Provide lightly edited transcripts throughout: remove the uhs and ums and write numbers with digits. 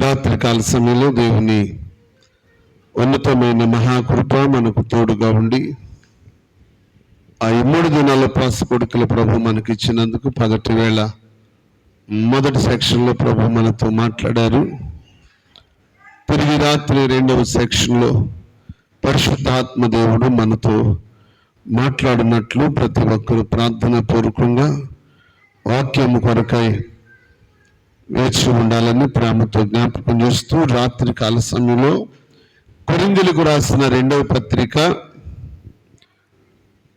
రాత్రికాల సమయంలో దేవుని ఉన్నతమైన మహాకృప మనకు తోడుగా ఉండి ఆ 3 దినాల కొడుకుల ప్రభు మనకి ఇచ్చినందుకు పగటి వేళ మొదటి సెక్షన్లో ప్రభు మనతో మాట్లాడారు. తిరిగి రాత్రి 2వ సెక్షన్లో పరిశుద్ధాత్మ దేవుడు మనతో మాట్లాడినట్లు ప్రతి ఒక్కరు ప్రార్థన పూర్వకంగా వాక్యము కొరకై వేచి ఉండాలని ప్రేమతో జ్ఞాపకం చేస్తూ రాత్రి కాల సమయంలో కొరింథీయులకు రాసిన 2వ పత్రిక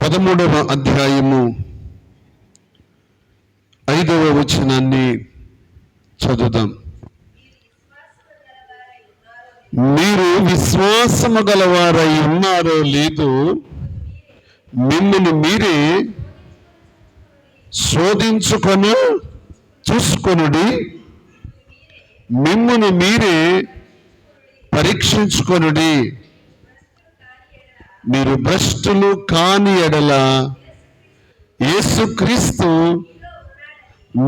13వ అధ్యాయము 5వ వచనాన్ని చదువుదాం. మీరు విశ్వాసము గలవారై ఉన్నారో లేదో మిమ్మల్ని మీరే శోధించుకొని చూసుకొనుడి, మిమ్మల్ని మీరే పరీక్షించుకొనుడి. మీరు భ్రష్టులు కాని ఎడల యేసుక్రీస్తు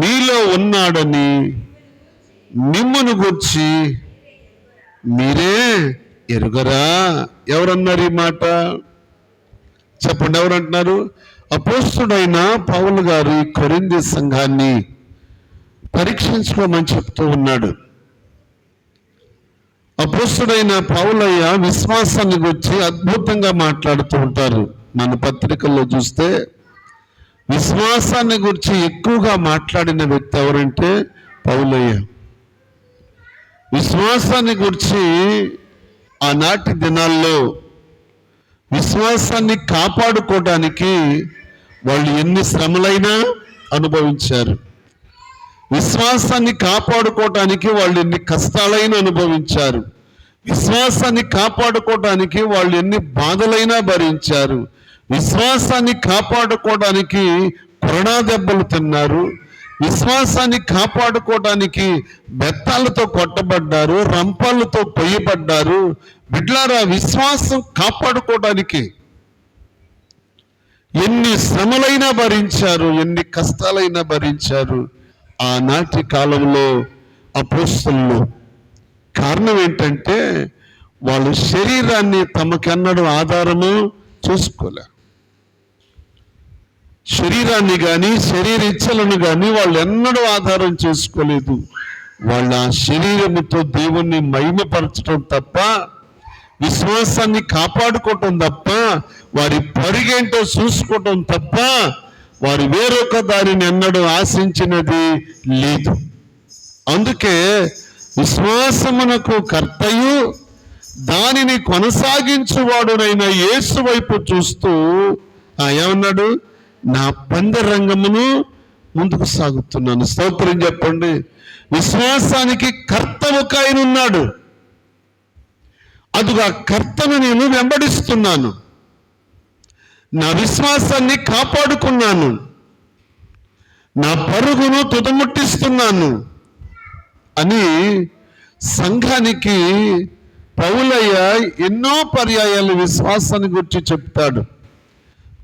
మీలో ఉన్నాడని మిమ్మును గూర్చి మీరే ఎరుగరా. ఎవరన్నారు ఈ మాట? చెప్పండి, ఎవరంటున్నారు? అపోస్తుడైన పౌలు గారు కొరింథీ సంఘాన్ని పరీక్షించుకోమని చెప్తూ ఉన్నాడు. అపోస్తుడైన పౌలయ్య విశ్వాసాన్ని గురించి అద్భుతంగా మాట్లాడుతూ ఉంటారు. మన పత్రికల్లో చూస్తే విశ్వాసాన్ని గురించి ఎక్కువగా మాట్లాడిన వ్యక్తి ఎవరంటే పౌలయ్య. విశ్వాసాన్ని గురించి ఆనాటి దినాల్లో విశ్వాసాన్ని కాపాడుకోవడానికి వాళ్ళు ఎన్ని శ్రమలైనా అనుభవించారు. విశ్వాసాన్ని కాపాడుకోవటానికి వాళ్ళు ఎన్ని కష్టాలైనా అనుభవించారు. విశ్వాసాన్ని కాపాడుకోవటానికి వాళ్ళు ఎన్ని బాధలైనా భరించారు. విశ్వాసాన్ని కాపాడుకోవడానికి కొరడా దెబ్బలు తిన్నారు. విశ్వాసాన్ని కాపాడుకోవడానికి బెత్తాలతో కొట్టబడ్డారు, రంపాలతో పొయ్యబడ్డారు. బిడ్లారా, విశ్వాసం కాపాడుకోవడానికి ఎన్ని శ్రమలైనా భరించారు, ఎన్ని కష్టాలైనా భరించారు ఆనాటి కాలంలో అపోస్తలులు. కారణం ఏంటంటే వాళ్ళు శరీరాన్ని తమకెన్నడూ ఆధారము చూసుకోలే. శరీరాన్ని కానీ శరీర ఇచ్చలను కానీ వాళ్ళు ఎన్నడూ ఆధారం చేసుకోలేదు. వాళ్ళ శరీరముతో దేవుణ్ణి మహిమపరచడం తప్ప, విశ్వాసాన్ని కాపాడుకోవటం తప్ప, వారి పరిగేంటో చూసుకోవటం తప్ప వారు వేరొక దానిని ఎన్నడూ ఆశించినది లేదు. అందుకే విశ్వాసమునకు కర్తయు దానిని కొనసాగించువాడునైన యేసు వైపు చూస్తూ ఏమన్నాడు? నా పందెరంగమును ముందుకు సాగుతున్నాను. స్తోత్రం చెప్పండి. విశ్వాసానికి కర్త ఒక ఆయన ఉన్నాడు. అదుగా కర్తను నేను వెంబడిస్తున్నాను. నా విశ్వాసాన్ని కాపాడుకున్నాను, నా పరుగును తుదముట్టిస్తున్నాను అని సంఘానికి పౌలయ్య ఎన్నో పర్యాయాలు విశ్వాసాన్ని గురించి చెప్తాడు.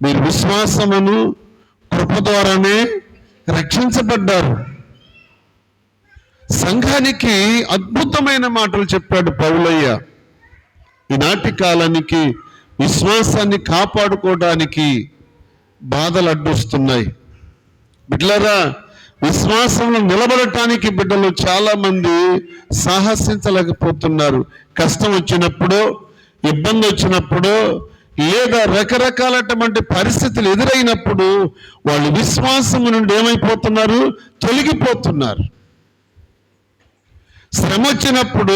మీరు విశ్వాసమును కృప ద్వారానే రక్షించబడ్డారు. సంఘానికి అద్భుతమైన మాటలు చెప్పాడు పౌలయ్య. ఈనాటి కాలానికి విశ్వాసాన్ని కాపాడుకోవడానికి బాధలు అడ్డొస్తున్నాయి. బిడ్డలారా, విశ్వాసంలో నిలబడటానికి బిడ్డలు చాలా మంది సాహసించలేకపోతున్నారు. కష్టం వచ్చినప్పుడు, ఇబ్బంది వచ్చినప్పుడు, లేదా రకరకాలటువంటి పరిస్థితులు ఎదురైనప్పుడు వాళ్ళు విశ్వాసము నుండి ఏమైపోతున్నారు? తొలగిపోతున్నారు. శ్రమ వచ్చినప్పుడు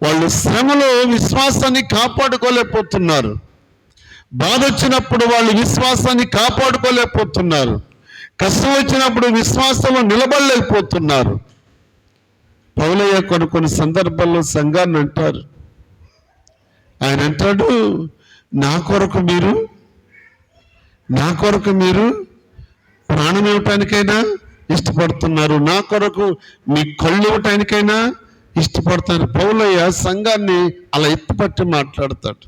వాళ్ళు శ్రమలో విశ్వాసాన్ని కాపాడుకోలేకపోతున్నారు. బాధ వచ్చినప్పుడు వాళ్ళు విశ్వాసాన్ని కాపాడుకోలేకపోతున్నారు. కష్టం వచ్చినప్పుడు విశ్వాసంలో నిలబడలేకపోతున్నారు. పౌలయ్య కొన్ని సందర్భాల్లో సంఘాన్ని అంటారు. ఆయన అంటాడు, నా కొరకు మీరు ప్రాణం ఇవ్వటానికైనా ఇష్టపడుతున్నారు, నా కొరకు మీ కళ్ళు ఇవ్వటానికైనా ఇష్టపడతారు. పౌలయ్య సంఘాన్ని అలా ఎత్తుపట్టి మాట్లాడతాడు.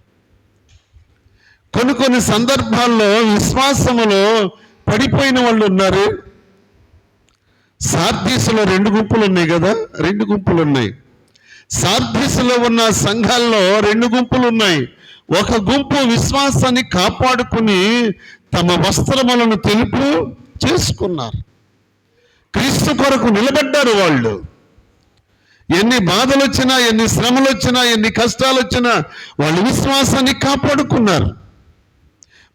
కొన్ని సందర్భాల్లో విశ్వాసములో పడిపోయిన వాళ్ళు ఉన్నారు. సార్దీసులో 2 గుంపులు ఉన్నాయి కదా, 2 గుంపులు ఉన్నాయి. సార్దీసులో ఉన్న సంఘాల్లో 2 గుంపులు ఉన్నాయి. ఒక గుంపు విశ్వాసాన్ని కాపాడుకుని తమ వస్త్రములను తెలుపు చేసుకున్నారు. క్రీస్తు కొరకు నిలబడ్డారు. వాళ్ళు ఎన్ని బాధలు వచ్చినా, ఎన్ని శ్రమలు వచ్చినా, ఎన్ని కష్టాలు వచ్చినా వాళ్ళు విశ్వాసాన్ని కాపాడుకున్నారు,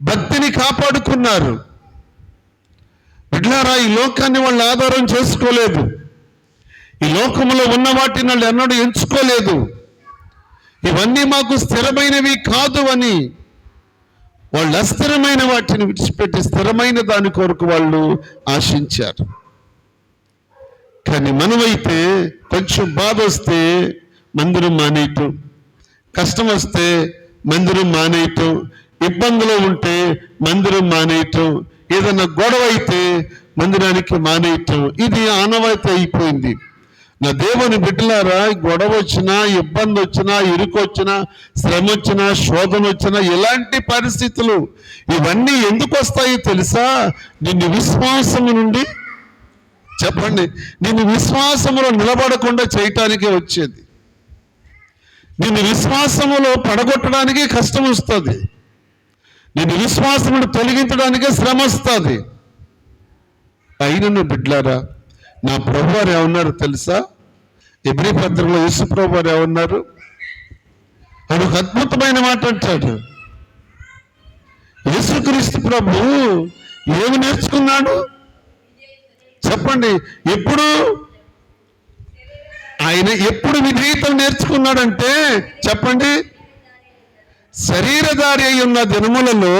భక్తిని కాపాడుకున్నారు. బిడ్డలారా, ఈ లోకాన్ని వాళ్ళు ఆధారం చేసుకోలేదు. ఈ లోకంలో ఉన్న వాటిని వాళ్ళు ఎన్నడూ ఎంచుకోలేదు. ఇవన్నీ మాకు స్థిరమైనవి కాదు అని వాళ్ళు అస్థిరమైన వాటిని విడిచిపెట్టి స్థిరమైన దాని కొరకు వాళ్ళు ఆశించారు. కానీ మనమైతే కొంచెం బాధ వస్తే మందిరం మానేయటం, కష్టం వస్తే మందిరం మానేయటం, ఇబ్బందులు ఉంటే మందిరం మానేయటం, ఏదైనా గొడవ అయితే మందిరానికి మానేయటం, ఇది ఆనవాయితీ అయిపోయింది. నా దేవుని బిడ్డలారా, గొడవ వచ్చినా, ఇబ్బంది వచ్చినా, ఇరుకు వచ్చినా, శ్రమ వచ్చినా, శోధన వచ్చినా, ఇలాంటి పరిస్థితులు ఇవన్నీ ఎందుకు వస్తాయో తెలుసా? నిన్ను విశ్వాసము నుండి, చెప్పండి, నిన్ను విశ్వాసములో నిలబడకుండా చేయటానికే వచ్చేది. నిన్ను విశ్వాసములో పడగొట్టడానికి కష్టం వస్తుంది. నిన్ను విశ్వాసమును తొలగించడానికే శ్రమ వస్తుంది. అయినను బిడ్డలారా, నా ప్రభువారు ఏమన్నారు తెలుసా? ఎబ్రీ పత్రికలో యేసు ప్రభువారు ఏమన్నారు? ఆయన ఒక అద్భుతమైన మాట అంటాడు. యేసుక్రీస్తు ప్రభు ఏమి నేర్చుకున్నాడు చెప్పండి? ఆయన ఎప్పుడు విధేయతను నేర్చుకున్నాడంటే చెప్పండి, శరీరధారి అయి ఉన్న దినములలో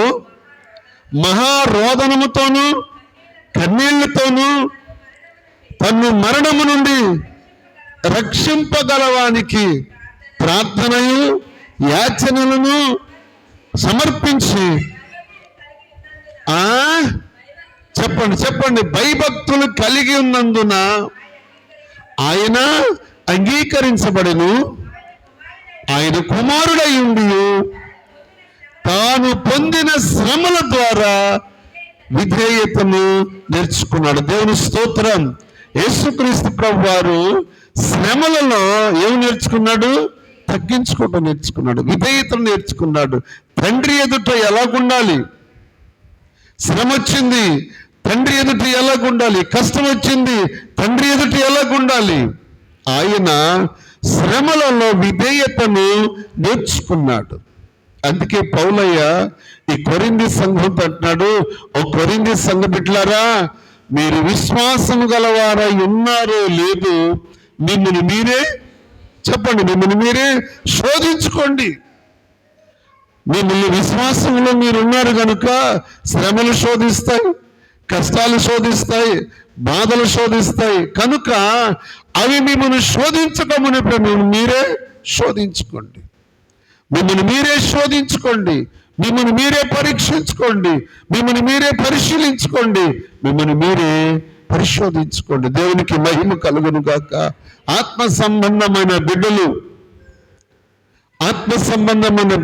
మహారోదనముతోనూ కన్నీళ్లతోనూ తన్ను మరణము నుండి రక్షింపగలవానికి ప్రార్థనయు యాచనలను సమర్పించి చెప్పండి భయభక్తులు కలిగి ఉన్నందున ఆయన అంగీకరించబడెను. ఆయన కుమారుడై ఉండి తాను పొందిన శ్రమల ద్వారా విధేయతను నేర్చుకున్నాడు. దేవుని స్తోత్రం. యేసుక్రీస్తు ప్రభు వారు శ్రమలలో ఏమి నేర్చుకున్నాడు? తగ్గించుకోవటం నేర్చుకున్నాడు, విధేయతను నేర్చుకున్నాడు. తండ్రి ఎదుట ఎలాగుండాలి, శ్రమ వచ్చింది తండ్రి ఎదుట ఎలాగుండాలి, కష్టం వచ్చింది తండ్రి ఎదుట ఎలాగుండాలి, ఆయన శ్రమలలో విధేయతను నేర్చుకున్నాడు. అందుకే పౌలయ్య ఈ కొరింథీ సంఘంతో అంటున్నాడు, ఓ కొరింథీ సంఘ బిడ్డలారా, మీరు విశ్వాసం గలవారై ఉన్నారో లేదు మిమ్మల్ని మీరే చెప్పండి, మిమ్మల్ని మీరే శోధించుకోండి. మిమ్మల్ని విశ్వాసంలో మీరు ఉన్నారు కనుక శ్రమలు శోధిస్తాయి, కష్టాలు శోధిస్తాయి, బాధలు శోధిస్తాయి కనుక అవి మిమ్మల్ని శోధించకమునప్పుడు మిమ్మల్ని మీరే శోధించుకోండి. మిమ్మల్ని మీరే శోధించుకోండి, మిమ్మల్ని మీరే పరీక్షించుకోండి, మిమ్మల్ని మీరే పరిశీలించుకోండి, మిమ్మల్ని మీరే పరిశోధించుకోండి. దేవునికి మహిమ కలుగును గాక. ఆత్మ సంబంధమైన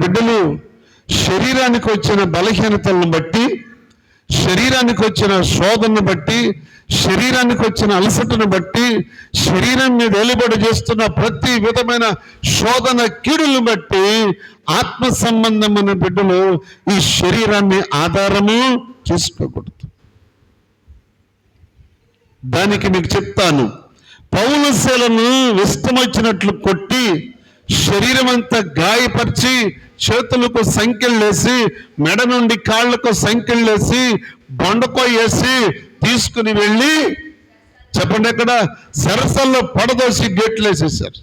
బిడ్డలు శరీరానికి వచ్చిన బలహీనతలను బట్టి, శరీరానికి వచ్చిన శోధనను బట్టి, శరీరానికి వచ్చిన అలసటను బట్టి, శరీరం మీద వెలుబడి చేస్తున్న ప్రతి విధమైన శోధన కీడులను బట్టి ఆత్మ సంబంధమైన బిడ్డలు ఈ శరీరాన్ని ఆధారము చేసుకోకూడదు. దానికి మీకు చెప్తాను, పౌలు శీలను ఇష్టం వచ్చినట్లు కొట్టి శరీరం అంతా గాయపరిచి చేతులకు సంఖ్యలు వేసి మెడ నుండి కాళ్లకు సంఖ్యలు వేసి బొండకో వేసి తీసుకుని వెళ్ళి చెప్పండి ఎక్కడ సరసల్లో పడదోసి గేట్లు వేసేసారు.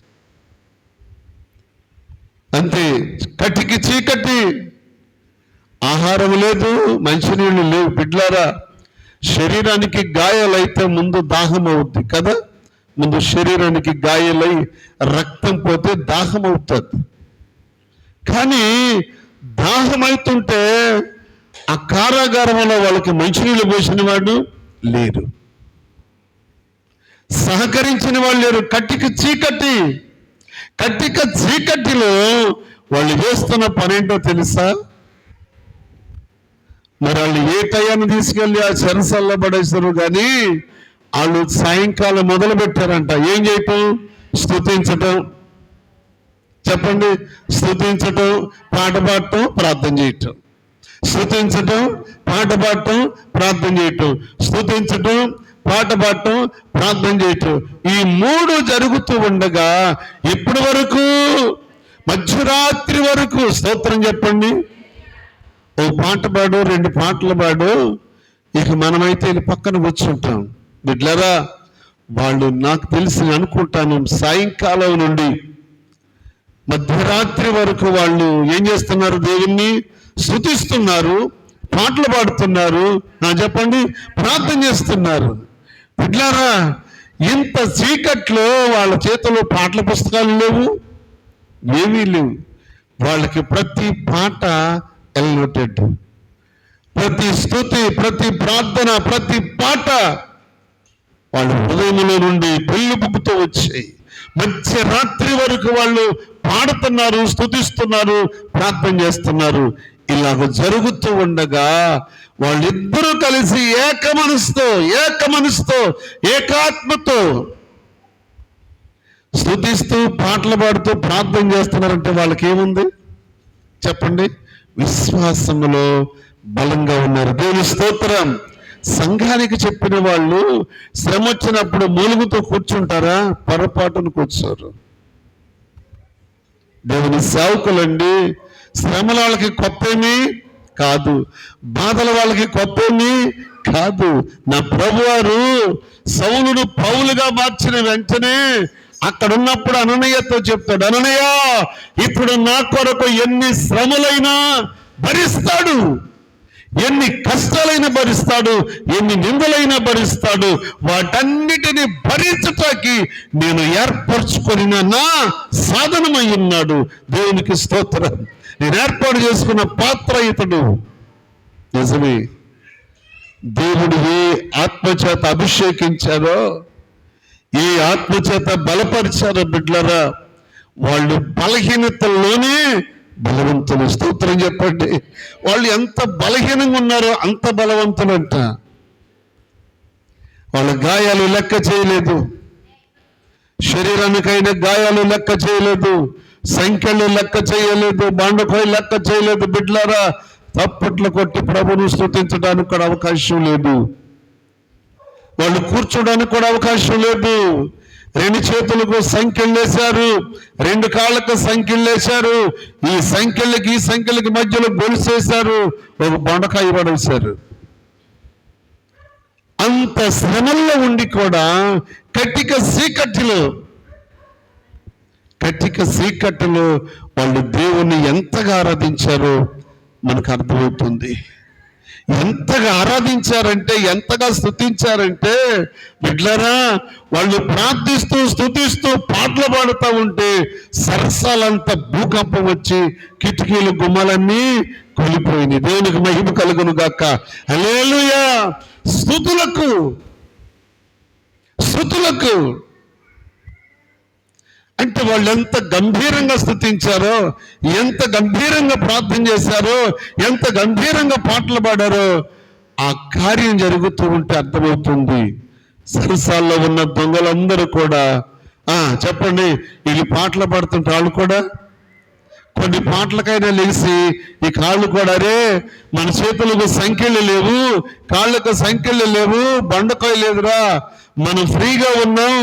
అంతే, కటికి చీకటి, ఆహారం లేదు, మంచినీళ్ళు లేవు. బిడ్డలారా, శరీరానికి గాయాలైతే ముందు దాహం అవుద్ది కదా, ముందు శరీరానికి గాయాలై రక్తం పోతే దాహం అవుతుంది. కానీ దాహం అవుతుంటే ఆ కారాగారంలో వాళ్ళకి మంచినీళ్ళు పోసిన వాడు లేరు, సహకరించిన వాళ్ళు లేరు. కట్టిక చీకటిలో వాళ్ళు చేస్తున్న పనేంటో తెలుసా? మరి వాళ్ళు ఏ టయాన్ని తీసుకెళ్ళి ఆ చెరసల్లో పడేస్తారు. కానీ వాళ్ళు సాయంకాలం మొదలు పెట్టారంట ఏం చేయటం? స్తుతించటం, చెప్పండి. స్తుతించటం, పాట పాడటం, ప్రార్థన చేయటం. స్తుతించటం, పాట పాడటం, ప్రార్థన చేయటం. స్తుతించటం, పాట పాడటం, ప్రార్థన చేయటం. ఈ 3 జరుగుతూ ఉండగా ఇప్పటి వరకు మధ్యరాత్రి వరకు స్తోత్రం చెప్పండి. ఓ పాట పాడు, 2 పాటలు పాడు, ఇక మనమైతే పక్కన కూర్చుంటాం. బిడ్డలారా, వాళ్ళు నాకు తెలిసి అనుకుంటాను సాయంకాలం నుండి మధ్యరాత్రి వరకు వాళ్ళు ఏం చేస్తున్నారు? దేవుణ్ణి స్తుతిస్తున్నారు, పాటలు పాడుతున్నారు, చెప్పండి, ప్రార్థన చేస్తున్నారు. బిడ్డలారా, ఇంత చీకట్లో వాళ్ళ చేతిలో పాటల పుస్తకాలు లేవు, ఏమీ లేవు. వాళ్ళకి ప్రతి పాట ఎల్నోటెడ్, ప్రతి స్తుతి, ప్రతి ప్రార్థన, ప్రతి పాట వాళ్ళ హృదయంలో నుండి పెళ్ళిపుకుతూ వచ్చాయి. మధ్యరాత్రి వరకు వాళ్ళు పాడుతున్నారు, స్తుతిస్తున్నారు, ప్రార్థన చేస్తున్నారు. ఇలాగ జరుగుతూ ఉండగా వాళ్ళిద్దరూ కలిసి ఏక మనసుతో ఏకాత్మతో స్తుతిస్తూ పాటలు పాడుతూ ప్రార్థన చేస్తున్నారంటే వాళ్ళకి ఏముంది చెప్పండి? విశ్వాసములో బలంగా ఉన్నారు. దేవుని స్తోత్రం. సంఘానికి చెప్పిన వాళ్ళు శ్రమ వచ్చినప్పుడు మూలుగుతూ కూర్చుంటారా? పొరపాటును కూర్చోరు. దేవుని సేవకులండి, శ్రమల వాళ్ళకి కొత్తేమీ కాదు, బాధల వాళ్ళకి కొత్తేమీ కాదు. నా ప్రభువారు సౌలును పౌలుగా మార్చిన వెంటనే అక్కడ ఉన్నప్పుడు అననీయతో చెప్తాడు, అననీయ, ఇప్పుడు నా కొరకు ఎన్ని శ్రమలైనా భరిస్తాడు, ఎన్ని కష్టాలైనా భరిస్తాడు, ఎన్ని నిందలైనా భరిస్తాడు, వాటన్నిటిని భరించటానికి నేను ఏర్పరచుకొని నా సాధనమై ఉన్నాడు. దేవునికి స్తోత్రం. నేను ఏర్పాటు చేసుకున్న పాత్ర ఇతడు. నిజమే, దేవుడు ఏ ఆత్మచేత అభిషేకించారో, ఏ ఆత్మచేత బలపరిచారో బిడ్డలారా, వాళ్ళు బలహీనతల్లోనే బలవంతులు. స్తోత్రం చెప్పండి. వాళ్ళు ఎంత బలహీనంగా ఉన్నారో అంత బలవంతులంట. వాళ్ళ గాయాలు లెక్క చేయలేదు, శరీరానికైన గాయాలు లెక్క చేయలేదు, సంఖ్యలు లెక్క చేయలేదు, బండకోయి లెక్క చేయలేదు. బిడ్డలారా, తప్పట్లు కొట్టి ప్రభువును స్తుతించడానికి కూడా అవకాశం లేదు. వాళ్ళు కూర్చోడానికి కూడా అవకాశం లేదు. 2 చేతులకు సంఖ్యలు వేశారు, 2 కాళ్ళకు సంఖ్యలు వేశారు, ఈ సంఖ్యలకి మధ్యలో గొలుసేశారు, ఒక బొండకాయ పడేశారు. అంత శ్రమల్లో ఉండి కూడా కటిక చీకటిలో వాళ్ళు దేవుణ్ణి ఎంతగా ఆరాధించారో మనకు అర్థమవుతుంది. ఎంతగా ఆరాధించారంటే, ఎంతగా స్తుతించారంటే బిడ్డలారా, వాళ్ళు ప్రార్థిస్తూ స్తుతిస్తూ పాటలు పాడుతూ ఉంటే సరసాలంత భూకంపం వచ్చి కిటికీలు గుమ్మలన్నీ కూలిపోయింది. దేవునికి మహిమ కలుగును గాక. హల్లెలూయా. స్తుతులకు అంటే వాళ్ళు ఎంత గంభీరంగా స్తుతించారో, ఎంత గంభీరంగా ప్రార్థన చేశారో, ఎంత గంభీరంగా పాటలు పాడారో ఆ కార్యం జరుగుతూ ఉంటే అర్థమవుతుంది. సరసాల్లో ఉన్న దొంగలందరూ కూడా చెప్పండి, వీళ్ళు పాటలు పాడుతుంటే వాళ్ళు కూడా కొన్ని పాటలకైనా లేచి ఈ కాళ్ళు కూడా, రే మన చేతులకు సంఖ్యలు లేవు, కాళ్ళకు సంఖ్యలు లేవు, బండకాయ లేదురా, మనం ఫ్రీగా ఉన్నాం.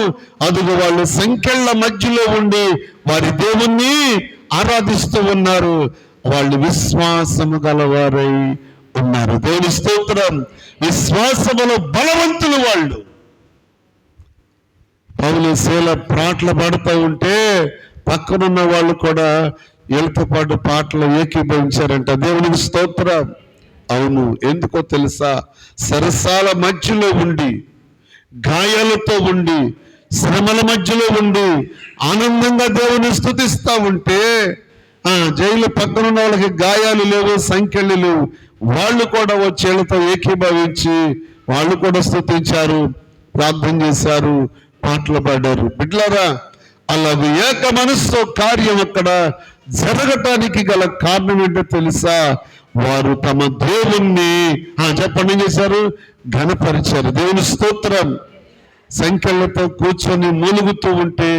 అదుగు వాళ్ళు సంఖ్యల మధ్యలో ఉండి వారి దేవుణ్ణి ఆరాధిస్తూ ఉన్నారు. వాళ్ళు విశ్వాసము గలవారై ఉన్నారు. దేవుని స్తోత్రం. విశ్వాసములో బలవంతులు వాళ్ళు. పౌలు శీల పాటలు పాడుతూ ఉంటే పక్కనున్న వాళ్ళు కూడా వీళ్ళతో పాటు పాటలు ఏకీభవించారంట. దేవునికి స్తోత్రం. అవును, ఎందుకో తెలుసా? సరసాల మధ్యలో ఉండి, గాయాలతో ఉండి, శ్రమల మధ్యలో ఉండి ఆనందంగా దేవుని స్తుతిస్తూ ఉంటే జైలు పక్కనున్న వాళ్ళకి గాయాలు లేవు, సంఖ్యలు లేవు, వాళ్ళు కూడా వచ్చేళ్ళతో ఏకీభవించి వాళ్ళు కూడా స్తుతించారు, ప్రార్థన చేశారు, పాటలు పాడారు. బిడ్డలారా, అలాగే ఏక మనస్సు కార్యం అక్కడ జరగటానికి గల కారణం ఏంటో తెలుసా? వారు తమ దేవుణ్ణి చెప్పండి చేశారు, ఘనపరిచారు. దేవుని స్తోత్రం. సంఖ్యలతో కూర్చొని మూలుగుతూ ఉంటే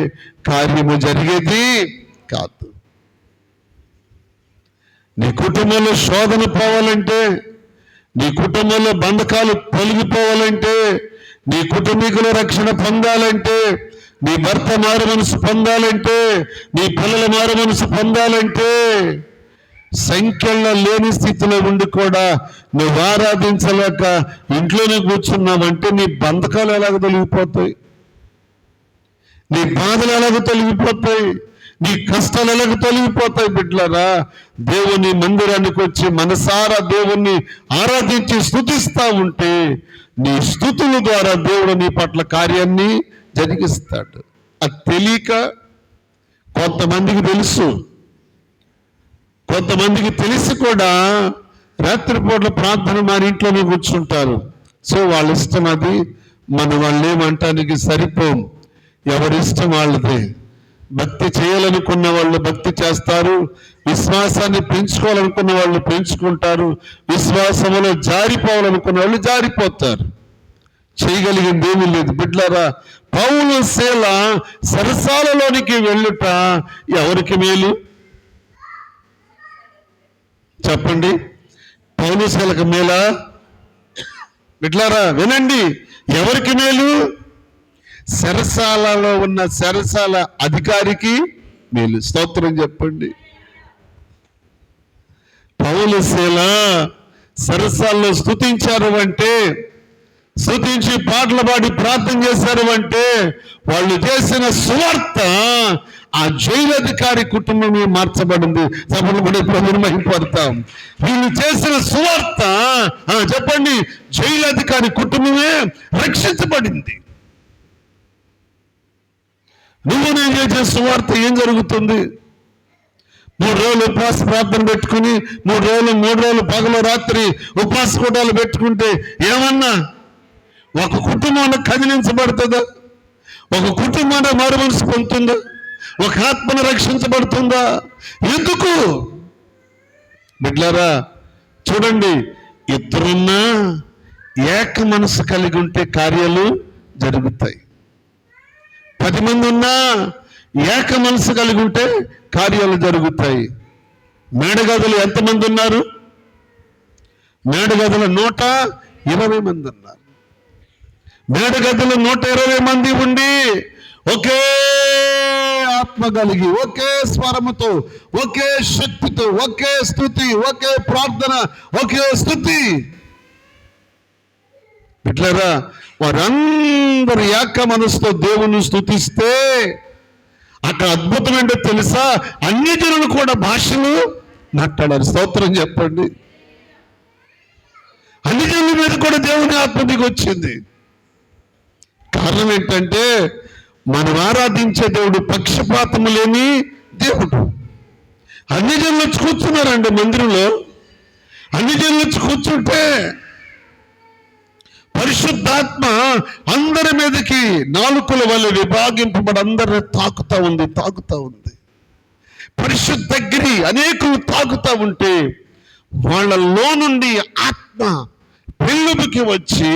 కార్యము జరిగేది కాదు. నీ కుటుంబంలో శోధన పోవాలంటే, నీ కుటుంబంలో బంధకాలు తొలగిపోవాలంటే, నీ కుటుంబీకుల రక్షణ పొందాలంటే, నీ భర్త మారు మనసు పొందాలంటే, నీ పిల్లల మారు మనసు పొందాలంటే, సంఖ్యల్లో లేని స్థితిలో ఉండి కూడా నువ్వు ఆరాధించలేక ఇంట్లోనే కూర్చున్నావంటే నీ బంధకాలు ఎలాగ తొలగిపోతాయి, నీ బాధలు ఎలాగ తొలగిపోతాయి, నీ కష్టాలు ఎలాగ తొలగిపోతాయి? బిడ్డలారా, దేవుని మందిరానికి వచ్చి మనసారా దేవుణ్ణి ఆరాధించి స్తుతిస్తా ఉంటే నీ స్తుతుల ద్వారా దేవుడు నీ పట్ల కార్యాన్ని జరిగిస్తాడు. అది తెలియక కొంతమందికి తెలుసు, కొంతమందికి తెలిసి కూడా రాత్రిపూట్ల ప్రార్థన మన ఇంట్లోనే కూర్చుంటారు. సో వాళ్ళ ఇష్టం అది, మన వాళ్ళు ఏమంటానికి సరిపోం. ఎవరిష్టం వాళ్ళదే. భక్తి చేయాలనుకున్న వాళ్ళు భక్తి చేస్తారు, విశ్వాసాన్ని పెంచుకోవాలనుకున్న వాళ్ళు పెంచుకుంటారు, విశ్వాసంలో జారిపోవాలనుకున్న వాళ్ళు జారిపోతారు. చేయగలిగింది ఏమీ లేదు. బిడ్డలారా, పౌలు శీల సరసాలలోనికి వెళ్ళుట ఎవరికి మేలు చెప్పండి? పౌలు శీలకు మేలా? బిడ్డలారా వినండి, ఎవరికి మేలు? సరసాలలో ఉన్న సరసాల అధికారికి మేలు. స్తోత్రం చెప్పండి. పౌలు శీల సరసాల్లో స్తుతించారు అంటే, స్తుతించి పాటలు పాడి ప్రార్థన చేశారు అంటే, వాళ్ళు చేసిన సువార్త ఆ జైలధికారి కుటుంబమే మార్చబడింది. సభలు పడి ప్రభుని మహిమపడతాం. వీళ్ళు చేసిన సువార్త చెప్పండి, జైలధికారి కుటుంబమే రక్షించబడింది. నువ్వు నేను చేసే సువార్త ఏం జరుగుతుంది? 3 రోజులు ఉపవాస ప్రార్థన పెట్టుకుని 3 రోజులు పగలు రాత్రి ఉపవాస కూటాలు పెట్టుకుంటే ఏమన్నా ఒక కుటుంబాన్ని కదిలించబడుతుందా? ఒక కుటుంబాన్ని మారు మనసు పొందుతుందా? ఒక ఆత్మను రక్షించబడుతుందా? ఎందుకు? బిడ్డలారా చూడండి, ఇద్దరున్నా ఏక మనసు కలిగి ఉంటే కార్యాలు జరుగుతాయి. 10 మంది ఉన్నా ఏక మనసు కలిగి ఉంటే కార్యాలు జరుగుతాయి. మేడగదులు ఎంతమంది ఉన్నారు? మేడగదులు 120 మంది ఉన్నారు. మేడగదులు 120 మంది ఉండి ఒకే ఆత్మ కలిగి, ఒకే స్వరముతో, ఒకే శక్తితో, ఒకే స్తుతి, ఒకే ప్రార్థన, ఒకే స్తుతి. బిడ్డలారా, వారందరూ ఏక మనసుతో దేవుని స్తుతిస్తే అక్కడ అద్భుతం ఏంటో తెలుసా? అన్ని జనులు కూడా భాషలు మాట్లాడారు. స్తోత్రం చెప్పండి. అన్ని జనుల మీద కూడా దేవుని ఆత్మ దిగి వచ్చింది. కారణం ఏంటంటే మనం ఆరాధించే దేవుడు పక్షపాతము లేని దేవుడు. అన్ని జనులు వచ్చి కూర్చున్నారండి మందిరంలో. అన్ని జనులు వచ్చి కూర్చుంటే పరిశుద్ధాత్మ అందరి మీదకి నాలుకల వల్ల విభాగింపబడి అందరిని తాకుతా ఉంది. పరిశుద్ధగిరి అనేకులు తాకుతా ఉంటే వాళ్ళలో నుండి ఆత్మ పెళ్ళుకి వచ్చి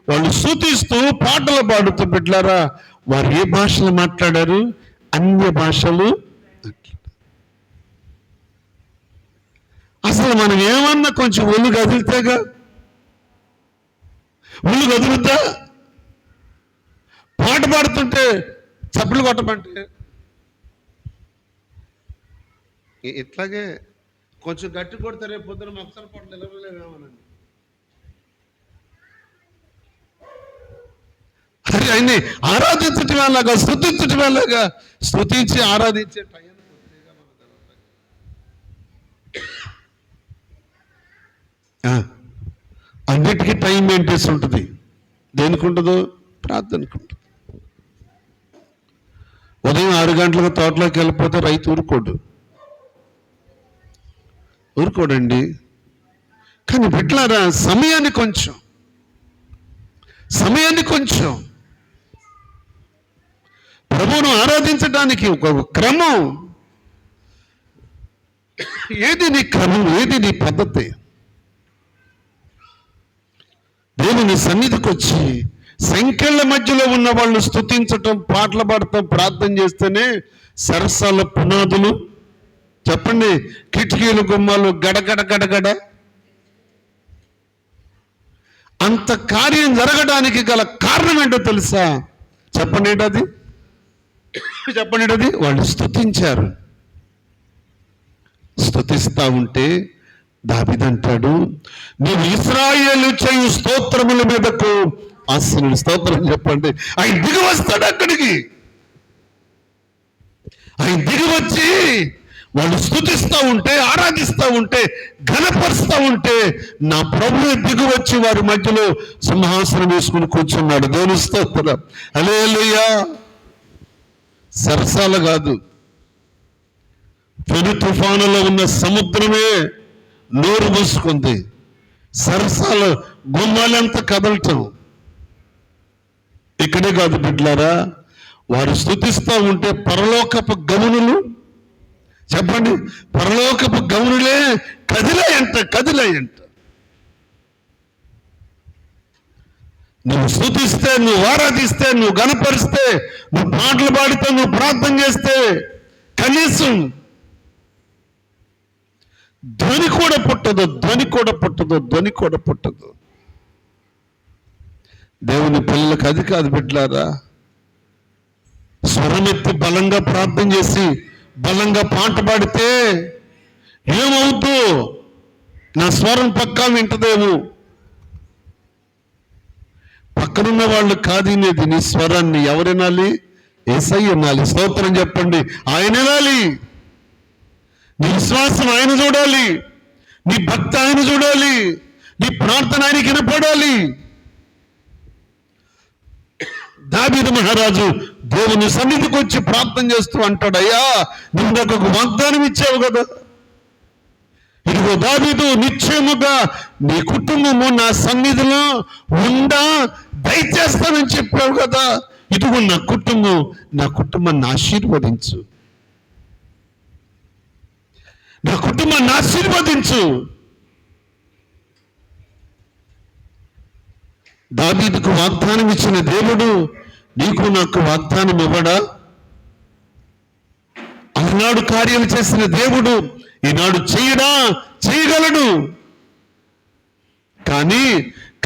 వాళ్ళు స్తుతిస్తూ పాటలు పాడుతూ, బిడ్డలారా, వారు ఏ భాషలు మాట్లాడారు? అన్య భాషలు. అసలు మనం ఏమన్నా కొంచెం ఒళ్ళు కదిలితేగా, ఒళ్ళు కదులుతా? పాట పాడుతుంటే చప్పులు కొట్టమంటే ఇట్లాగే కొంచెం గట్టి కొడితే రేపు పొద్దున మొక్కల పాటలు నిలవలేమేమోనండి. అది ఆయన్ని ఆరాధించటం అలాగా, స్తుతించటం అలాగా, స్తుతించి ఆరాధించే టైం అన్నిటికీ టైం మెయింటెన్స్ ఉంటుంది. దేనికి ఉండదు? ప్రార్థనకు ఉంటుంది. ఉదయం 6 గంటలకు తోటలోకి వెళ్ళిపోతే రైతు ఊరుకోడండి. కానీ బిడ్డలారా, సమయాన్ని కొంచెం ప్రభువును ఆరాధించడానికి ఒక క్రమం. ఏది నీ క్రమం? ఏది నీ పద్ధతి? దేవుని సన్నిధికి వచ్చి సంఖ్యల మధ్యలో ఉన్న వాళ్ళు స్తుతించటం, పాటలు పాడటం, ప్రార్థన చేస్తేనే సరసాల పునాదులు చెప్పండి, కిటికీలు గుమ్మాలు గడగడ గడగడ. అంత కార్యం జరగడానికి గల కారణం ఏంటో తెలుసా? చెప్పండి ఏంటది? చెప్పండి ఏంటది? వాళ్ళు స్తుతించారు. స్తుతిస్తా ఉంటే దావీదంటాడు, నువ్వు ఇశ్రాయేలు చేయు స్తోత్రముల మీదకు ఆశీనుడు. స్తోత్రం చెప్పండి. ఆయన దిగి వస్తాడు అక్కడికి. ఆయన దిగి వచ్చి వాళ్ళు స్తుతిస్తూ ఉంటే, ఆరాధిస్తూ ఉంటే, ఘనపరుస్తూ ఉంటే నా ప్రభువు దిగి వచ్చి వారి మధ్యలో సింహాసనం వేసుకుని కూర్చున్నాడు. దేవుని స్తోత్రం. హల్లెలూయా. సరసాల కాదు, పెను తుఫానులో ఉన్న సముద్రమే నోరు మూసుకుంది. సరసాల గుమ్మాలంతా కదలటం. ఇక్కడే కాదు బిడ్డలారా, వారు స్తుతిస్తూ ఉంటే పరలోకపు గమనులు, చెప్పండి, పరలోకపు గమనులే కదిలాయంట. నువ్వు స్తుతిస్తే, నువ్వు ఆరాధిస్తే, నువ్వు గణపరిస్తే, నువ్వు పాటలు పాడితే, నువ్వు ప్రార్థన చేస్తే కనీసం ధ్వని కూడా పుట్టదు. దేవుని పిల్లలకు అది కాదు బిడ్డలారా. స్వరమెత్తి బలంగా ప్రార్థన చేసి బలంగా పాట పాడితే ఏమవుతూ? నా స్వరం పక్కా వింటదేమో. పక్కనున్న వాళ్ళు కాదు వినేది నీ స్వరాన్ని. ఎవరు వినాలి? యేసయ్య వినాలి. స్తోత్రం చెప్పండి. ఆయన వినాలి. నీ విశ్వాసం ఆయన చూడాలి, నీ భక్తి ఆయన చూడాలి, నీ ప్రార్థన ఆయనకి వినపడాలి. దావీదు మహారాజు దేవుని సన్నిధికి వచ్చి ప్రార్థన చేస్తూ అంటాడు, అయ్యా నువ్వు నాకు ఒక వాగ్దానం ఇచ్చావు కదా, ఇదిగో దావీదు, నిశ్చయముగా నీ కుటుంబము నా సన్నిధిలో ఉండా దయచేస్తానని చెప్పావు కదా, ఇదిగో నా కుటుంబాన్ని ఆశీర్వదించు, నా కుటుంబాన్ని ఆశీర్వదించు. దావీదుకు వాగ్దానం ఇచ్చిన దేవుడు నీకు నాకు వాగ్దానం ఇవ్వడా? ఆనాడు కార్యం చేసిన దేవుడు ఈనాడు చేయగలడు. కానీ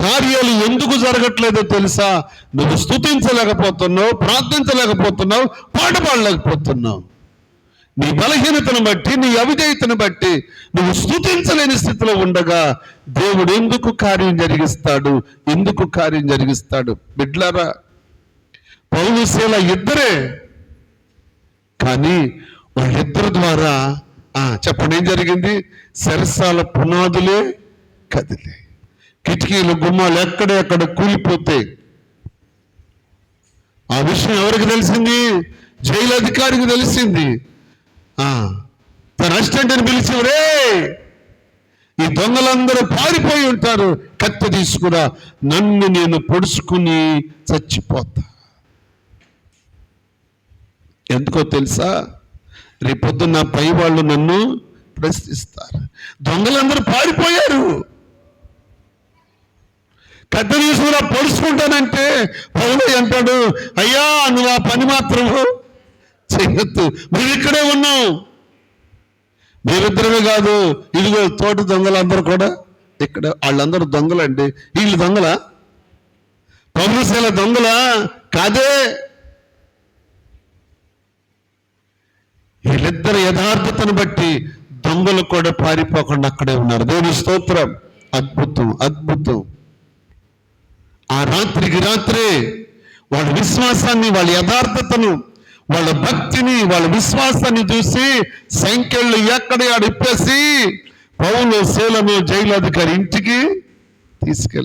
కార్యాలు ఎందుకు జరగట్లేదో తెలుసా? నువ్వు స్తుతించలేకపోతున్నావు, ప్రార్థించలేకపోతున్నావు, పాట పాడలేకపోతున్నావు. నీ బలహీనతను బట్టి, నీ అవిధేయతను బట్టి నువ్వు స్తుతించలేని స్థితిలో ఉండగా దేవుడు ఎందుకు కార్యం జరిగిస్తాడు? బిడ్డలారా, పౌలు శీల ఇద్దరే, కానీ వాళ్ళిద్దరి ద్వారా చెప్పండి ఏం జరిగింది? సరసాల పునాదులే కదిలే, కిటికీలు గుమ్మాలు ఎక్కడెక్కడ కూలిపోతాయి. ఆ విషయం ఎవరికి తెలిసింది? జైలు అధికారికి తెలిసింది. తన అసిస్టెంట్ని పిలిచి, రే ఈ దొంగలందరూ పారిపోయి ఉంటారు, కత్తి తీసుకురా, నన్ను నేను పొడుచుకుని చచ్చిపోతా. ఎందుకో తెలుసా? రేపొద్దున్న పై వాళ్ళు నన్ను ప్రశ్నిస్తారు. దొంగలందరూ పారిపోయారు, కత్తి తీసుకురా పొడుచుకుంటానంటే పౌలు అంటాడు, అయ్యా నువ్వు ఆ పని మాత్రము చెయ్యొద్దు, మేము ఇక్కడే ఉన్నాం. మీరిద్దరమే కాదు, ఇదిగో తోటి దొంగలందరూ కూడా ఇక్కడ. వాళ్ళందరూ దొంగలండి. వీళ్ళు దొంగలా? పౌరుశీల దొంగలా? కాదే. వీళ్ళిద్దరు యథార్థతను బట్టి దొంగలు కూడా పారిపోకుండా అక్కడే ఉన్నారు. దేవుని స్తోత్రం. అద్భుతం. ఆ రాత్రికి రాత్రే వాళ్ళ విశ్వాసాన్ని, వాళ్ళ యథార్థతను, వాళ్ళ భక్తిని, వాళ్ళ విశ్వాసాన్ని చూసి సంఖ్యలు ఎక్కడ ఇప్పేసి పౌలు శీలను జైలు అధికారి ఇంటికి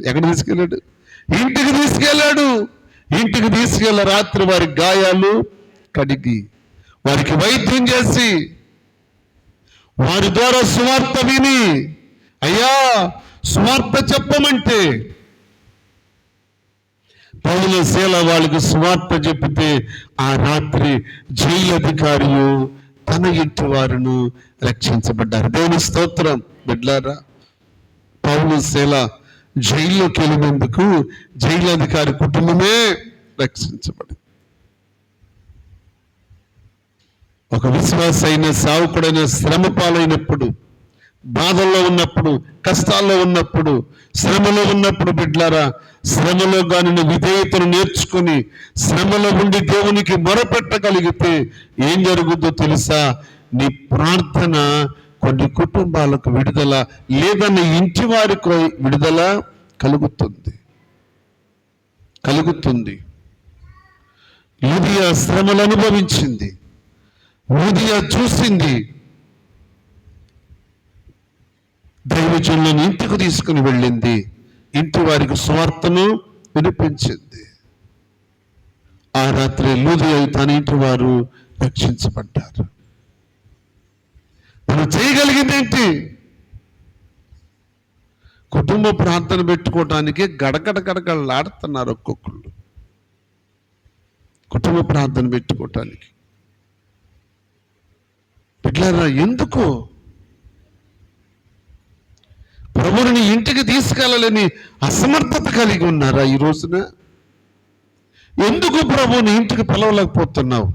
ఎక్కడ తీసుకెళ్ళాడు? ఇంటికి తీసుకెళ్ళి రాత్రి వారి గాయాలు కడిగి, వారికి వైద్యం చేసి, వారి ద్వారా సువార్త విని, అయ్యా సువార్త చెప్పమంటే పౌలు శీల వాళ్ళకి సువార్త చెప్పితే ఆ రాత్రి జైలు అధికారియు తన ఇంటి వారును రక్షించబడ్డారు. దేవుని స్తోత్రం. బిడ్డలారా, పౌలు శీల జైల్లోకి వెళ్ళినందుకు జైలు అధికారి కుటుంబమే రక్షించబడింది. ఒక విశ్వాస అయిన సేవకుడైన శ్రమ పాలైనప్పుడు, బాధల్లో ఉన్నప్పుడు, కష్టాల్లో ఉన్నప్పుడు, శ్రమలో ఉన్నప్పుడు బిడ్డలారా, శ్రమలో కానీ విధేయతను నేర్చుకుని శ్రమలో ఉండి దేవునికి మొరపెట్టగలిగితే ఏం జరుగుతుందో తెలుసా? నీ ప్రార్థన కొన్ని కుటుంబాలకు విడుదల, లేదా నీ ఇంటి వారికి విడుదల కలుగుతుంది. యూదియా శ్రమలు అనుభవించింది, యూదియా చూసింది. దైవజనులను ఇంటికి తీసుకుని వెళ్ళింది, ఇంటి వారికి సువార్తను వినిపించింది. ఆ రాత్రి యూదియా తన ఇంటి వారు రక్షించబడ్డారు. మనం చేయగలిగింది ఏంటి? కుటుంబ ప్రార్థన పెట్టుకోవటానికి గడగడలాడుతున్నారు ఒక్కొక్కళ్ళు. కుటుంబ ప్రార్థన పెట్టుకోవటానికి బిడ్డలారా, ఎందుకు ప్రభువుని ఇంటికి తీసుకెళ్ళలేని అసమర్థత కలిగి ఉన్నారా ఈ రోజున? ఎందుకు ప్రభువుని ఇంటికి పిలవలేకపోతున్నావు?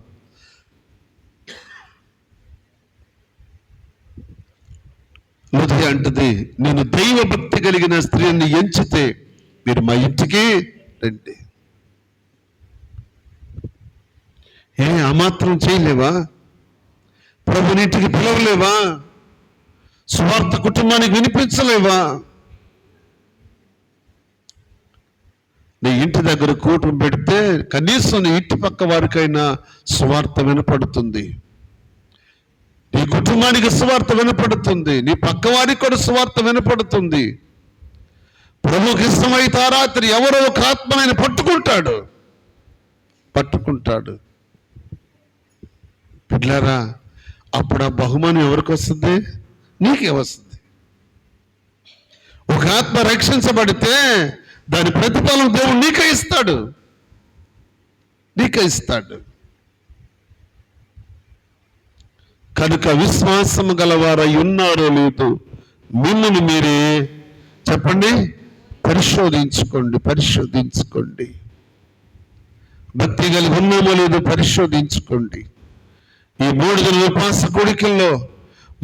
యూదియా అంటది, నేను దైవ భక్తి కలిగిన స్త్రీని ఎంచితే మీరు మా ఇంటికి రండి. ఆ మాత్రం చేయలేవా? ప్రభుని ఇంటికి పిలవలేవా? సువార్త కుటుంబానికి వినిపించలేవా? నీ ఇంటి దగ్గర కూటమి పెడితే కనీసం నీ ఇంటి పక్క వారికైనా సువార్త వినపడుతుంది, నీ కుటుంబానికి సువార్త వినపడుతుంది, నీ పక్క వారికి కూడా సువార్త వినపడుతుంది. ప్రభుకి ఇష్టమైతే రాత్రి ఎవరో ఒక ఆత్మని పట్టుకుంటాడు. బిడ్డలారా, అప్పుడు ఆ బహుమానం ఎవరికి వస్తుంది? నీకే వస్తుంది. ఒక ఆత్మ రక్షించబడితే దాని ప్రతిఫలం దేవుడు నీకే ఇస్తాడు. కనుక విశ్వాసము గలవారై ఉన్నారో లేదు మిమ్మల్ని మీరే చెప్పండి, పరిశోధించుకోండి. భక్తి కలిగి ఉన్నామో లేదో పరిశోధించుకోండి. ఈ 3 దినాల ఉపవాస కోడికల్లో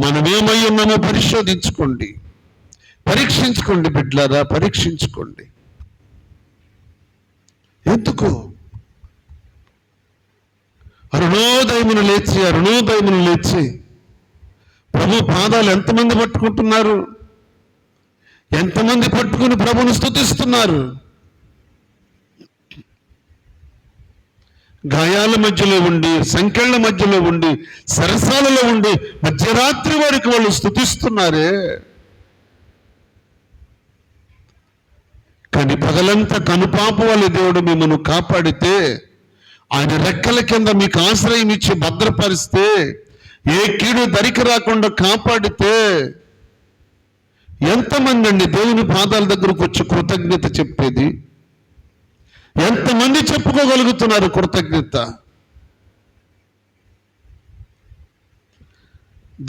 మనం ఏమై ఉన్నామో పరీక్షించుకోండి బిడ్డలారా, పరీక్షించుకోండి. ఎందుకు? అరుణోదయమును లేచి ప్రభు పాదాలు ఎంతమంది పట్టుకుంటున్నారు? ఎంతమంది పట్టుకుని ప్రభుని స్తుతిస్తున్నారు? గాయాల మధ్యలో ఉండి, సంకెళ్ళ మధ్యలో ఉండి, సరసాలలో ఉండి మధ్యరాత్రి వరకు వాళ్ళు స్తుతిస్తున్నారే. కానీ పగలంతా కనుపాప వాళ్ళ దేవుడు మిమ్మల్ని కాపాడితే, ఆయన రెక్కల కింద మీకు ఆశ్రయం ఇచ్చి భద్రపరిస్తే, ఏ కీడు దరికి రాకుండా కాపాడితే, ఎంతమంది అండి దేవుని పాదాల దగ్గరకు వచ్చి కృతజ్ఞత చెప్పేది? ఎంతమంది చెప్పుకోగలుగుతున్నారు కృతజ్ఞత?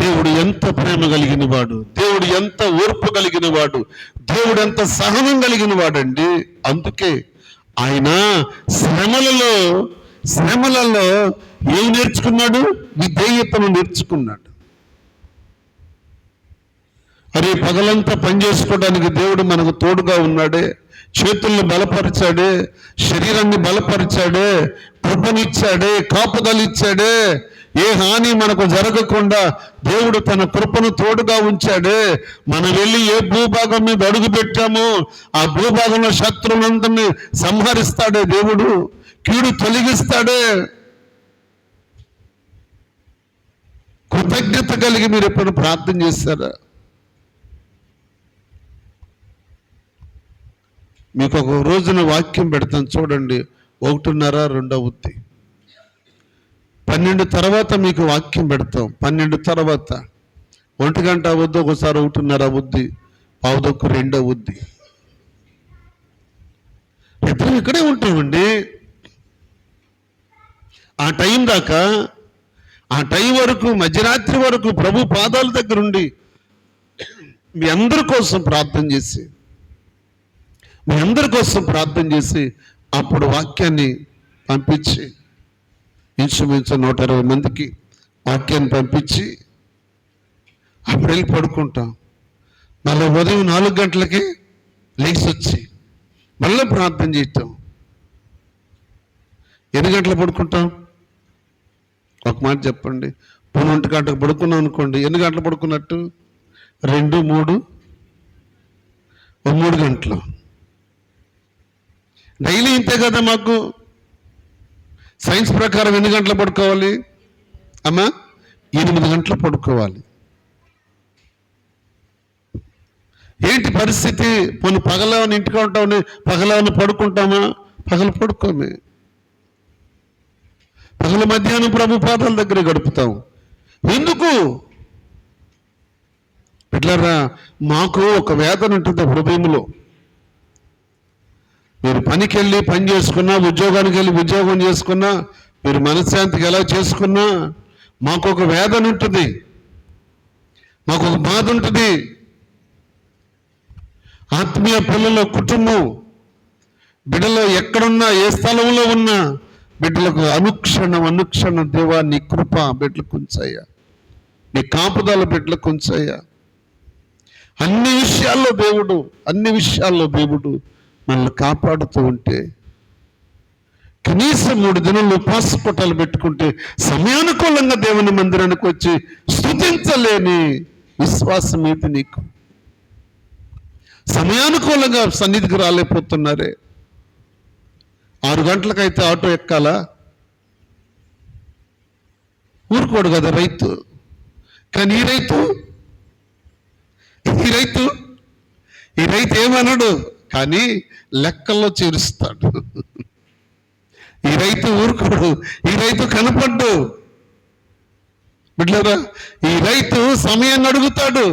దేవుడు ఎంత ప్రేమ కలిగిన వాడు, దేవుడు ఎంత ఓర్పు కలిగిన వాడు, దేవుడు ఎంత సహనం కలిగిన వాడండి. అందుకే ఆయన శ్రమలలో ఏం నేర్చుకున్నాడు? విధేయతను నేర్చుకున్నాడు. అరే, పగలంతా పనిచేసుకోవడానికి దేవుడు మనకు తోడుగా ఉన్నాడే, చేతుల్ని బలపరిచాడే, శరీరాన్ని బలపరిచాడే, కృపనిచ్చాడే, కాపుదలిచ్చాడే, ఏ హాని మనకు జరగకుండా దేవుడు తన కృపను తోడుగా ఉంచాడే. మనం వెళ్ళి ఏ భూభాగం మీద అడుగు పెట్టామో ఆ భూభాగంలో శత్రువులందరినీ సంహరిస్తాడే దేవుడు, కీడు తొలగిస్తాడే. కృతజ్ఞత కలిగి మీరు ఎప్పుడు ప్రార్థన చేస్తారా? మీకు ఒక రోజున వాక్యం పెడతాను చూడండి, 1:30, 2 అవుద్ది. 12 తర్వాత మీకు వాక్యం పెడతాం. 12 తర్వాత 1 గంట అవద్దు, ఒకసారి 1:30 అవుద్ది, 1:15, 2 అవుద్ది. ఇద్దరం ఇక్కడే ఉంటామండి. ఆ టైం దాకా, ఆ టైం వరకు, మధ్యరాత్రి వరకు ప్రభు పాదాల దగ్గర ఉండి మీ అందరి కోసం ప్రార్థన చేసి అప్పుడు వాక్యాన్ని పంపించి ఇంచుమించు 120 మందికి వాక్యాన్ని పంపించి అప్పుడు వెళ్ళి పడుకుంటాం. మళ్ళీ ఉదయం 4 గంటలకి లేచి వచ్చి మళ్ళీ ప్రార్థన చేయటం. ఎన్ని గంటలు పడుకుంటాం? ఒక మాట చెప్పండి. 1 గంటకు పడుకున్నాం అనుకోండి, ఎన్ని గంటలు పడుకున్నట్టు? 2, 3 గంటలు. డైలీ ఇంతే కదా. మాకు సైన్స్ ప్రకారం ఎన్ని గంటలు పడుకోవాలి అమ్మా? 8 గంటలు పడుకోవాలి. ఏంటి పరిస్థితి? మనం పగలేమని ఇంటికి ఉంటామని పగలేమని పడుకుంటామా? పగలు పడుకోమే. పగలు మధ్యాహ్నం ప్రభు పాదాల దగ్గర గడుపుతాం. ఎందుకు? ఇట్లారా మాకు ఒక వేదన ఉంటుంది హృదయంలో. మీరు పనికి వెళ్ళి పని చేసుకున్నా, ఉద్యోగానికి వెళ్ళి ఉద్యోగం చేసుకున్నా, మీరు మనశ్శాంతికి ఎలా చేసుకున్నా మాకు ఒక వేదన ఉంటుంది, మాకు ఒక బాధ ఉంటుంది. ఆత్మీయ పిల్లల కుటుంబం బిడ్డలో ఎక్కడున్నా, ఏ స్థలంలో ఉన్నా బిడ్డలకు అనుక్షణం దేవా నీ కృప బిడ్డలకు ఉంచయ్యా, నీ కాపుదల బిడ్డలకు ఉంచయ్యా. అన్ని విషయాల్లో దేవుడు మనల్ని కాపాడుతూ ఉంటే, కనీసం 3 దినాలు ఉపాస పుటలు పెట్టుకుంటే, సమయానుకూలంగా దేవుని మందిరానికి వచ్చి స్తుతించలేని విశ్వాసం ఏంటి నీకు? సమయానుకూలంగా సన్నిధికి రాలేకపోతున్నారే. 6 గంటలకైతే ఆటో ఎక్కాలా? ఊరుకోడు కదా రైతు. కానీ ఈ రైతు ఏమన్నాడు? కానీ లెక్కల్లో చేరుస్తాడు. ఈ రైతు ఊరుకోడు, ఈ రైతు కనపడ్డు. బిడ్డలారా, ఈ రైతు సమయాన్ని అడుగుతాడు.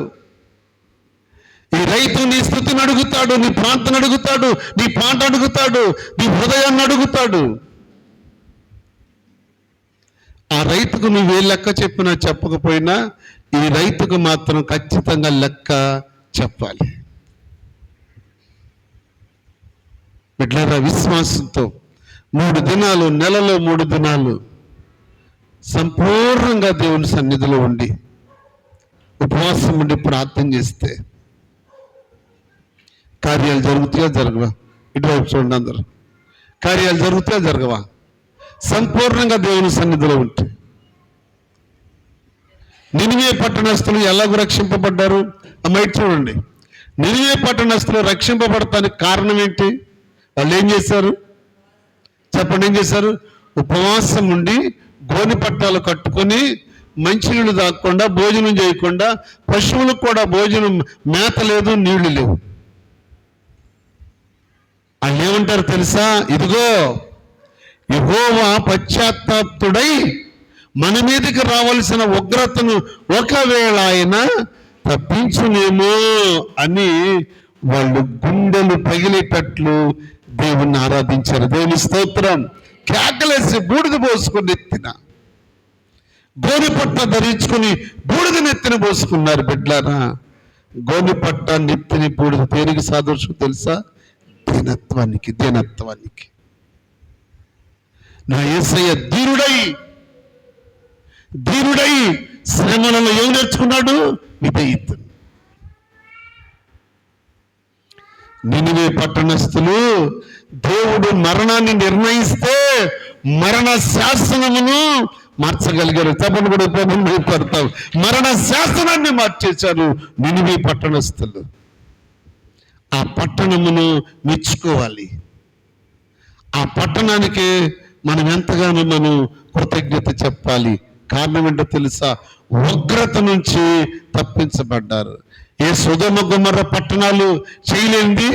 ఈ రైతు నీ స్థుతిని అడుగుతాడు, నీ ప్రార్థన అడుగుతాడు, నీ పాట అడుగుతాడు, నీ హృదయాన్ని అడుగుతాడు. ఆ రైతుకు నువ్వే లెక్క చెప్పినా చెప్పకపోయినా ఈ రైతుకు మాత్రం ఖచ్చితంగా లెక్క చెప్పాలి. బిడ్డలారా, విశ్వాసంతో 3 దినాలు, నెలలో 3 దినాలు సంపూర్ణంగా దేవుని సన్నిధిలో ఉండి ఉపవాసం ఉండి ప్రార్థన చేస్తే కార్యాలు జరుగుతాయా జరగవా? ఇటువైపు చూడండి అందరు. కార్యాలు జరుగుతాయా జరగవా? సంపూర్ణంగా దేవుని సన్నిధిలో ఉంటే. నినివే పట్టణస్థులు ఎలాగూ రక్షింపబడ్డారు? అమ్మాయి చూడండి. నినివే పట్టణస్థులు రక్షింపబడటానికి కారణం ఏంటి? వాళ్ళు ఏం చేశారు చెప్పండి? ఏం చేశారు? ఉపవాసం ఉండి గోని పట్టాలు కట్టుకొని మంచినీళ్ళు తాగకుండా, భోజనం చేయకుండా, పశువులకు కూడా భోజనం మేత లేదు, నీళ్లు లేవు. వాళ్ళు ఏమంటారు తెలుసా? ఇదిగో యెహోవా పశ్చాత్తాప్తుడై మన మీదకి రావాల్సిన ఉగ్రతను ఒకవేళ ఆయన తప్పించునేమో అని వాళ్ళు గుండెలు పగిలేటట్లు దేవుణ్ణి ఆరాధించారు. దేవుని స్తోత్రం. కేకలేసి బూడిద పోసుకుని ఎత్తిన గోని పట్ట ధరించుకుని బూడిద నెత్తిన పోసుకున్నారు. బిడ్డలారా, గోని పట్ట నెత్తిని బూడిద దేనికి సాదృశ్యం తెలుసా? దీనత్వానికి. నా యేసయ్య ధీరుడై శ్రమలలో ఏం నేర్చుకున్నాడు? విధేయతను. నినివే పట్టణస్థులు దేవుడు మరణాన్ని నిర్ణయిస్తే మరణ శాసనమును మార్చగలిగారు. చెప్పండి కూడా పడతావు. మరణ శాసనాన్ని మార్చేశారు నినివే పట్టణస్థులు. ఆ పట్టణమును మెచ్చుకోవాలి. ఆ పట్టణానికి మనం ఎంతగానో కృతజ్ఞత చెప్పాలి. కారణం ఏంటో తెలుసా? ఉగ్రత నుంచి తప్పించబడ్డారు. ఏ సొదొమ గొమొర్రా పట్టణాలు చేయలేంది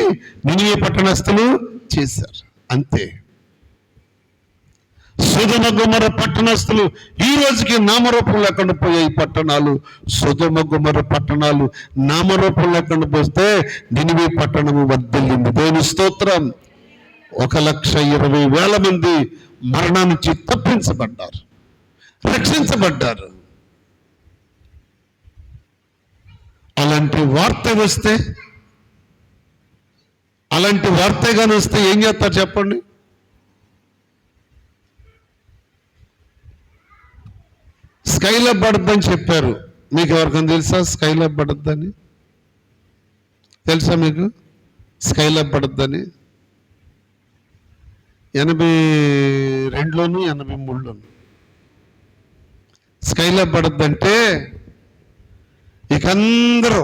నినివే పట్టణస్థులు చేశారు. అంతే. సొదొమ గొమొర్రా పట్టణస్థులు ఈ రోజుకి నామరూపం లేకుండా పోయాయి పట్టణాలు. సొదొమ గొమొర్రా పట్టణాలు నామరూపం లేకుండా పోస్తే నినివే పట్టణము వర్ధిల్లింది. దేవుని స్తోత్రం. 1,20,000 మంది మరణం నుంచి తప్పించబడ్డారు, రక్షించబడ్డారు. అలాంటి వార్త కానీ వస్తే ఏం చేస్తారు చెప్పండి? స్కైలో పడుద్దని చెప్పారు. మీకు ఎవరికైనా తెలుసా స్కైలో పడుద్దని? తెలుసా మీకు స్కైలో పడుద్దని? 82లోను 83లోను స్కైలో పడుద్దంటే ఇక అందరూ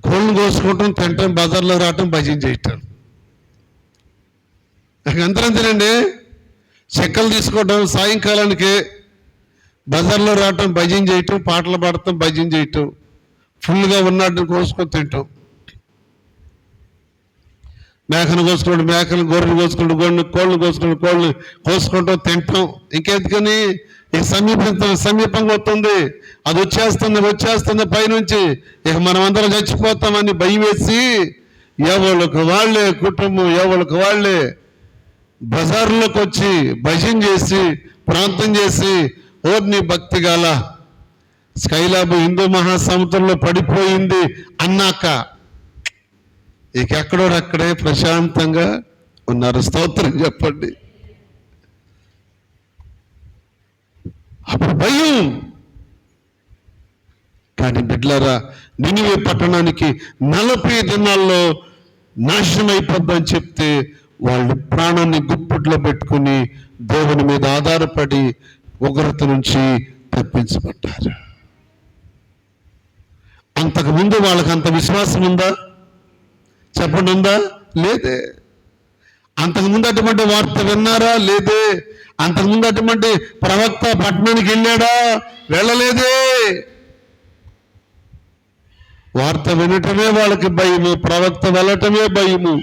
కోళ్ళు కోసుకోవటం, తినటం, బజార్లో రావటం, భజన చేయటం. అందరం తినండి. చెక్కలు తీసుకోవటం, సాయంకాలానికి బజార్లో రావటం, భజన చేయటం, పాటలు పాడటం, భజన చేయటం, ఫుల్గా ఉన్నాటిని కోసుకొని తింటాం. మేకను కోసుకోండి, మేకలు, గొర్రెలు కోసుకోండి, కోళ్ళు కోసుకోండి, కోళ్ళు కోసుకుంటాం, తింటాం. ఇంకెందుకని ఇక సమీపంగా వస్తుంది, అది వచ్చేస్తుంది పైనుంచి. ఇక మనమందరం చచ్చిపోతామని భయం వేసి ఎవరికి వాళ్ళే కుటుంబం, ఎవరికి వాళ్ళే బజార్లోకి వచ్చి భజన చేసి ప్రార్థన చేసి ఓర్ని భక్తి గాల స్కైలాబ్ హిందూ మహాసముద్రంలో పడిపోయింది అన్నాక ఇక ఎక్కడోడక్కడే ప్రశాంతంగా ఉన్నారు. స్తోత్రం చెప్పండి. అప్పుడు భయం. కానీ బిడ్డలారా, నినివే పట్టణానికి 40 దినాల్లో నాశనం అయిపోద్దని చెప్తే వాళ్ళు ప్రాణాన్ని గుప్పిట్లో పెట్టుకుని దేవుని మీద ఆధారపడి ఉగ్రత నుంచి తప్పించబడ్డారు. అంతకుముందు వాళ్ళకి అంత విశ్వాసం ఉందా? చెప్పండి, ఉందా? లేదే. అంతకుముందు అటువంటి వార్త విన్నారా? లేదే. అంతకుముందు అటువంటి ప్రవక్త పట్టణానికి వెళ్ళాడా? వెళ్ళలేదే. వార్త వినటమే వాళ్ళకి భయము, ప్రవక్త వెళ్ళటమే భయము.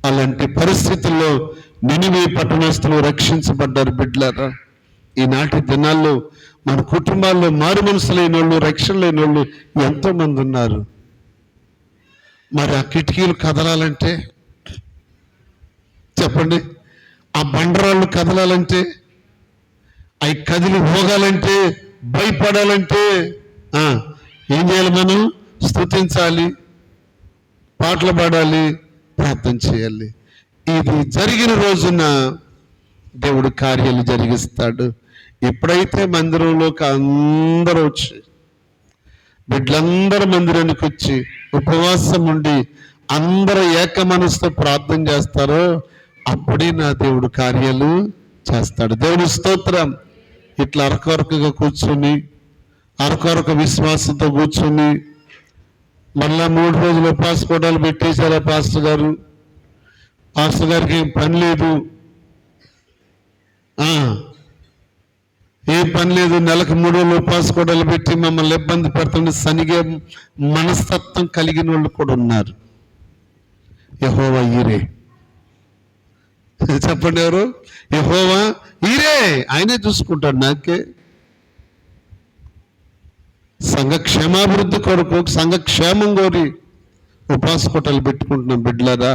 అలాంటి పరిస్థితుల్లో నినివే పట్టణస్తులు రక్షించబడ్డారు. బిడ్డలారా, ఈనాటి దినాల్లో మన కుటుంబాల్లో మారు మనసు లేని వాళ్ళు, రక్షణ లేని వాళ్ళు ఎంతో మంది ఉన్నారు. మరి ఆ కిటికీలు కదలాలంటే చెప్పండి, ఆ బండరాళ్ళు కదలాలంటే, అవి కదిలి పోగాలంటే, భయపడాలంటే ఏం చేయాలి? మనం స్తుతించాలి, పాటలు పాడాలి, ప్రార్థన చేయాలి. ఇది జరిగిన రోజున దేవుడు కార్యాలు జరిగిస్తాడు. ఎప్పుడైతే మందిరంలోకి అందరూ వచ్చి, బిడ్డలందరూ మందిరానికి వచ్చి ఉపవాసం ఉండి అందరూ ఏక మనసుతో ప్రార్థన చేస్తారో అప్పుడే నా దేవుడు కార్యాలు చేస్తాడు. దేవుని స్తోత్రం. ఇట్లా అరకొరకగా కూర్చొని, అరకొరక విశ్వాసంతో కూర్చొని మళ్ళా 3 రోజులు ఉపవాస కోటాలు పెట్టేశారా పాస్టర్ గారు? పాస్టర్ గారికి ఏం పని లేదు, ఏం పని లేదు, నెలకు 3 రోజులు ఉపవాస కోటాలు పెట్టి మమ్మల్ని ఇబ్బంది పెడుతుండే సనిగే మనస్తత్వం కలిగిన వాళ్ళు కూడా ఉన్నారు. యెహోవా ఈరే. చెప్పండి, ఎవరు? యెహోవా ఈరే. ఆయనే చూసుకుంటాడు. నాకే సంఘ క్షేమాభివృద్ధి కొరకు, సంఘ క్షేమం కోరి ఉపవాస కోటలు పెట్టుకుంటున్నాం. బిడ్డలారా,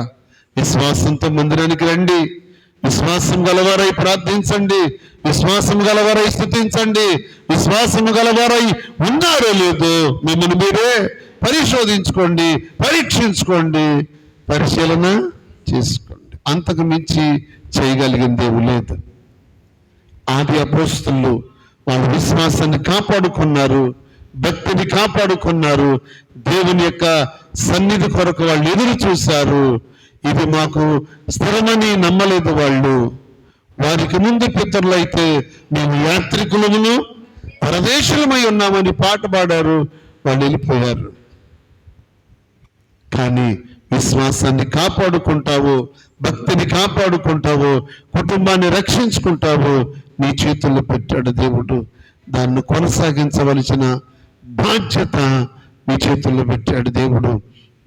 విశ్వాసంతో మందిరానికి రండి, విశ్వాసం గలవారై ప్రార్థించండి, విశ్వాసం గలవారై స్తుతించండి. విశ్వాసం గలవారై ఉన్నారో లేదో మిమ్మల్ని మీరే పరిశోధించుకోండి, పరీక్షించుకోండి, పరిశీలన చేసుకోండి. అంతకు మించి చేయగలిగింది ఏమీ లేదు. ఆది అపోస్తలులు వాళ్ళ విశ్వాసాన్ని కాపాడుకున్నారు, భక్తిని కాపాడుకున్నారు, దేవుని యొక్క సన్నిధి కొరకు వాళ్ళు ఎదురు చూశారు. ఇది మాకు స్థిరమని నమ్మలేదు వాళ్ళు. వారికి ముందు పితరులైతే మేము యాత్రికులమును పరదేశులమై ఉన్నామని పాట పాడారు, వాళ్ళు వెళ్ళిపోయారు. కానీ విశ్వాసాన్ని కాపాడుకుంటావు, భక్తిని కాపాడుకుంటావు, కుటుంబాన్ని రక్షించుకుంటావు, నీ చేతుల్లో పెట్టాడు దేవుడు. దాన్ని కొనసాగించవలసిన బాధ్యత నీ చేతుల్లో పెట్టాడు దేవుడు.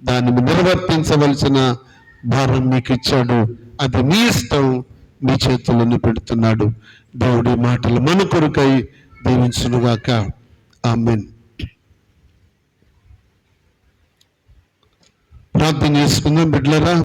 దాన్ని నిర్వర్తించవలసిన భారం నీకు ఇచ్చాడు. అది నీ ఇష్టం, నీ చేతుల్లోనే పెడుతున్నాడు. దేవుడి మాటలు మన కొరకై దీవించునుగాక. ఆమేన్. ప్రార్థన చేసుకుందాం బిడ్డలారా.